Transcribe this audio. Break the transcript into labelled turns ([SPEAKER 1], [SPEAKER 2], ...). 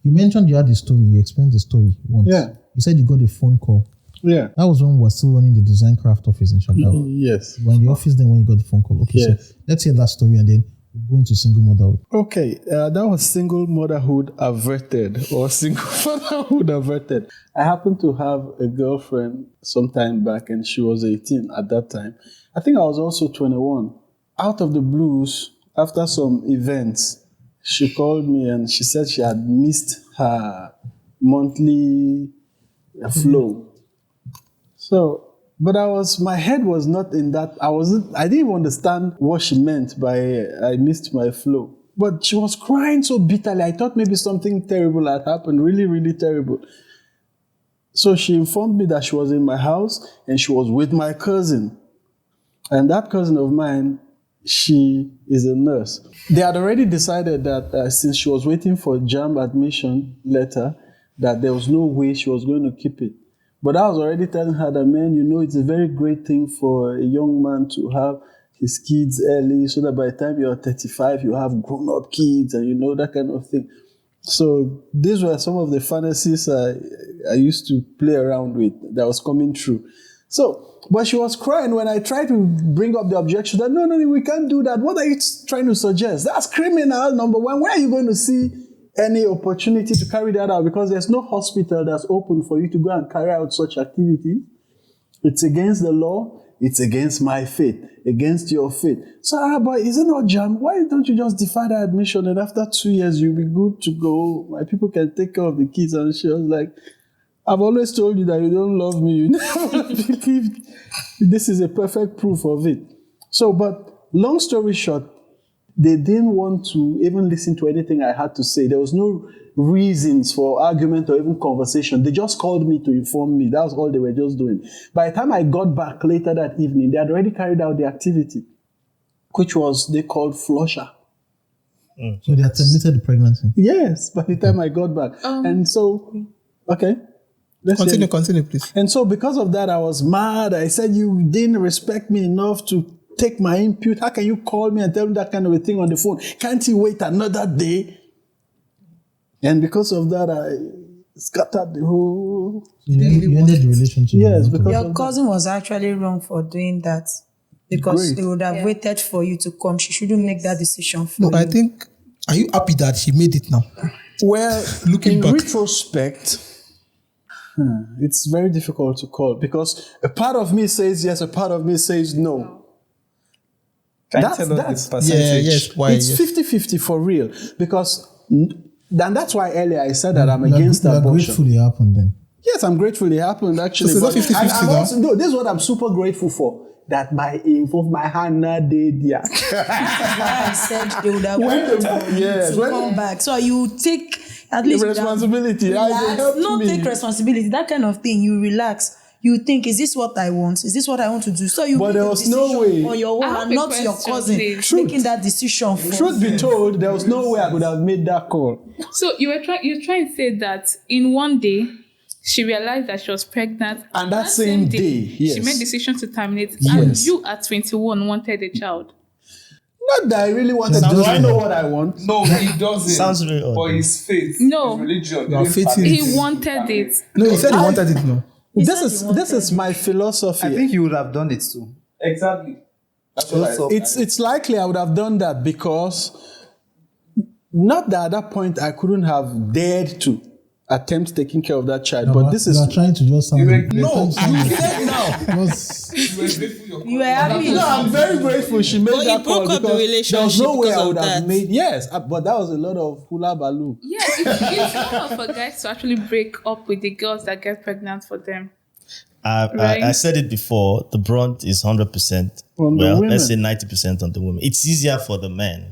[SPEAKER 1] You mentioned you had the story. You explained the story once.
[SPEAKER 2] Yeah.
[SPEAKER 1] You said you got a phone call.
[SPEAKER 2] Yeah.
[SPEAKER 1] That was when we were still running the design craft office in Chicago.
[SPEAKER 2] Yes.
[SPEAKER 1] You were in the office then when you got the phone call. Okay,
[SPEAKER 2] Yes.
[SPEAKER 1] so let's hear that story and then we'll go into single motherhood.
[SPEAKER 2] Okay, that was single motherhood averted or single fatherhood averted. I happened to have a girlfriend some time back and she was 18 at that time. I think I was also 21. Out of the blues, after some events, she called me and she said she had missed her monthly flow. So, but my head was not in that. I didn't even understand what she meant by I missed my flow. But she was crying so bitterly. I thought maybe something terrible had happened, really, really terrible. So she informed me that she was in my house and she was with my cousin. And that cousin of mine, she is a nurse. They had already decided that since she was waiting for JAMB admission letter, that there was no way she was going to keep it. But I was already telling her that, man, it's a very great thing for a young man to have his kids early so that by the time you're 35, you have grown-up kids and that kind of thing. So these were some of the fantasies I used to play around with that was coming true. So, but she was crying when I tried to bring up the objection that, no, we can't do that. What are you trying to suggest? That's criminal, number one. Where are you going to see any opportunity to carry that out? Because there's no hospital that's open for you to go and carry out such activity. It's against the law. It's against my faith, against your faith. So, but is it not JAMB? Why don't you just defy that admission and after 2 years you'll be good to go? My people can take care of the kids. And she was like, I've always told you that you don't love me. You never believed. This is a perfect proof of it. So, but long story short, they didn't want to even listen to anything I had to say. There was no reasons for argument or even conversation. They just called me to inform me. That was all they were just doing. By the time I got back later that evening, they had already carried out the activity, which was they called flusher.
[SPEAKER 1] So they had terminated the pregnancy?
[SPEAKER 2] Yes, by the time I got back. And so, okay.
[SPEAKER 3] Continue, please.
[SPEAKER 2] And so because of that, I was mad. I said, you didn't respect me enough to take my input. How can you call me and tell me that kind of a thing on the phone? Can't you wait another day? And because of that, I scattered the whole...
[SPEAKER 1] You ended the relationship?
[SPEAKER 2] Yes, because
[SPEAKER 4] your cousin was actually wrong for doing that. Because they would have waited for you to come. She shouldn't make that decision for you.
[SPEAKER 3] No, I think... Are you happy that she made it now?
[SPEAKER 2] Well,
[SPEAKER 3] looking back,
[SPEAKER 2] retrospect... it's very difficult to call because a part of me says yes, a part of me says no.
[SPEAKER 5] That's percentage.
[SPEAKER 3] Yes, why?
[SPEAKER 2] It's 50-50 for real because that's why earlier I said that I'm against abortion.
[SPEAKER 1] You're grateful it happened then?
[SPEAKER 2] Yes, I'm grateful it happened actually.
[SPEAKER 3] So it's not 50-50 now?
[SPEAKER 2] No, this is what I'm super grateful for. That my info, my hand did
[SPEAKER 4] I said they would have waited to come back. So you take at least
[SPEAKER 2] responsibility.
[SPEAKER 4] Take responsibility. That kind of thing. You relax. You think, is this what I want? Is this what I want to do? So you
[SPEAKER 2] but
[SPEAKER 4] make
[SPEAKER 2] there was no way
[SPEAKER 4] on your own and not your cousin making that decision for
[SPEAKER 2] Truth be told, there was no way I could have made that call.
[SPEAKER 6] So you're trying to say that in one day she realized that she was pregnant,
[SPEAKER 2] and that same day, yes,
[SPEAKER 6] she made decision to terminate.
[SPEAKER 2] Yes.
[SPEAKER 6] And you at 21 wanted a child.
[SPEAKER 2] Not that I really wanted. Do I know what I want?
[SPEAKER 5] No, he doesn't.
[SPEAKER 1] Sounds really odd.
[SPEAKER 5] But his faith,
[SPEAKER 6] No.
[SPEAKER 5] his religion.
[SPEAKER 3] No, faith
[SPEAKER 6] He
[SPEAKER 3] is...
[SPEAKER 6] wanted it.
[SPEAKER 3] No, he said he wanted it, no.
[SPEAKER 2] This is my philosophy.
[SPEAKER 7] I think you would have done it too.
[SPEAKER 5] Exactly. That's what
[SPEAKER 2] It's likely I would have done that because not that at that point I couldn't have dared to attempt taking care of that child.
[SPEAKER 1] No,
[SPEAKER 2] but this is...
[SPEAKER 1] You are trying to just sound...
[SPEAKER 2] No, you said now.
[SPEAKER 4] You were happy.
[SPEAKER 2] No, I'm very grateful she made
[SPEAKER 8] But
[SPEAKER 2] that
[SPEAKER 8] you broke
[SPEAKER 2] call
[SPEAKER 8] up the
[SPEAKER 2] because
[SPEAKER 8] relationship
[SPEAKER 2] there was no way
[SPEAKER 8] because
[SPEAKER 2] I would
[SPEAKER 8] of
[SPEAKER 2] have
[SPEAKER 8] that.
[SPEAKER 2] made... Yes, but that was a lot of hula baloo.
[SPEAKER 6] Yeah, it's hard for guys to actually break up with the girls that get pregnant for them.
[SPEAKER 9] I said it before, the brunt is 100%.
[SPEAKER 2] On the women.
[SPEAKER 9] Let's say 90% on the women. It's easier for the men.